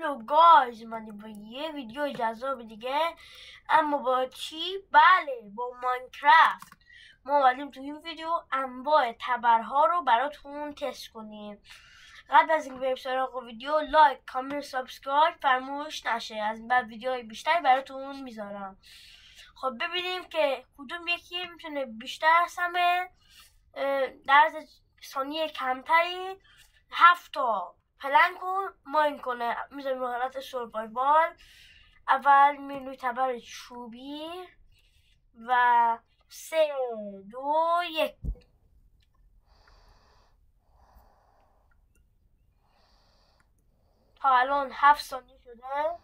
هلو گایز، من با یه ویدیو جذاب دیگه. اما با چی؟ بله، با ماینکرافت. ما اومدیم تو این ویدیو انواع تبرها رو براتون تست کنیم. قبل از اینکه بریم سراغ ویدیو، لایک، کامنت، سابسکرایب فراموش نشه. از این بعد ویدیوهای بیشتری براتون میذارم. خب ببینیم که کدوم یکی میتونه بیشتر از همه در ثانیه کمتری 7 تا پلنگ رو ماین کنه. میذاریم رو حالت سروایوال. اول میریم روی تبر چوبی و 3 2 1. تا الان 7 ثانیه شده.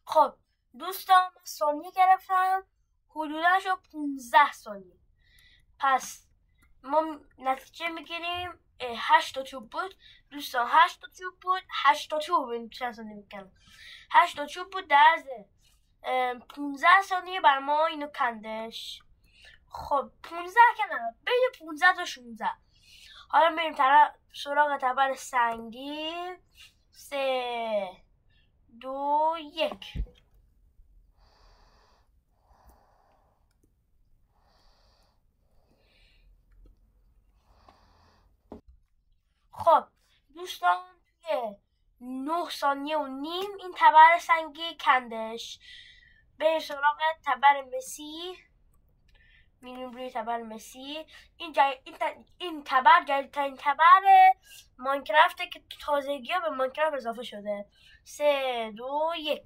خب دوستان، من ثانیه گرفتم، حدودا شد 15 ثانیه. پس ما نتیجه میگیریم 8 تا چوب بود دوستان. 8 تا چوب بود. 8 تا چوب این چند ثانیه میکنم. 8 تا چوب بود در از 15 ثانیه بر ما اینو کندش. خب 15 که نه، بین 15 تا 16. حالا میریم سراغ تبر سنگی. 3 2 1. خب دوستان، توی 9 ثانیه و نیم این تبر سنگی کندش. بریم سراغ تبر مسی. میریم روی تبر مسی. این تبر جدیدترین تبر ماینکرافته که تازگی ها به ماینکرافت اضافه شده. 3 2 1.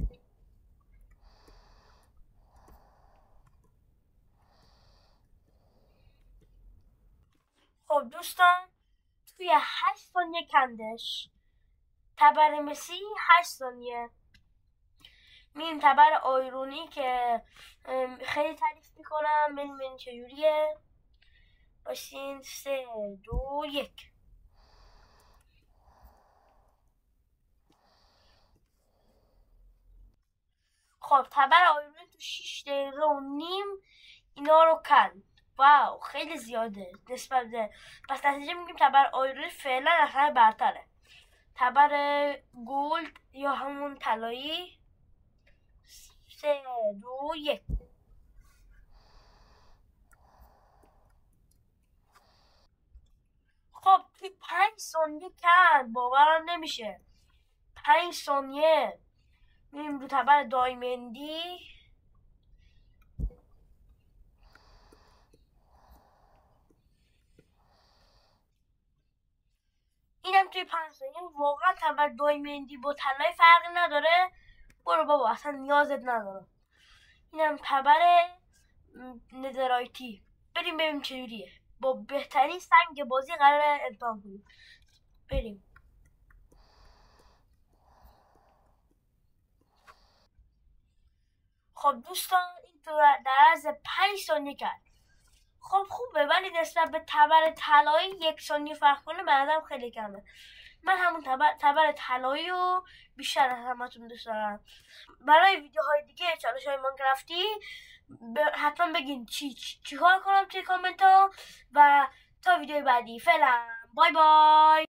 خب دوستان، توی 8 ثانیه کندش. تبر مسی 8 ثانیه. میریم تبر آیرونی که خیلی تعریف میکنم. ببینیم چجوریه. باشین. 3 2 1. خب تبر آیرونی تو 6 دقیقه و نیم اینا رو کند. واو، خیلی زیاده نسبت به. پس نتیجه میگیم تبر آیرونی فعلا از همه برتره. تبر گولد یا همون طلایی. 3 2 1. خب توی 5 ثانیه کند، باورم نمیشه. 5 ثانیه. میریم رو تبر دایمندی. اینم توی 5 ثانیه. واقعا تبر دایمندی با طلای فرقی نداره. برو بابا، اصلا نیازت نداره. اینم تبر نظرایتی. بریم ببینیم چجوریه. با بهترین سنگ بازی قراره امتحان کنیم. بریم. خب دوستان، این تو در عرض 5 ثانیه کرد. خب خوبه، ولی نسبت به تبر طلایی 1 ثانیه فرق کنه به نظرم خیلی کمه. من همون تبر طلایی رو بیشتر از همتون دوست دارم. برای ویدیوهای دیگه چالش های ماینکرافتی حتما بگین چی کار کنم توی کامنت ها. و تا ویدیو بعدی، فعلا بای بای.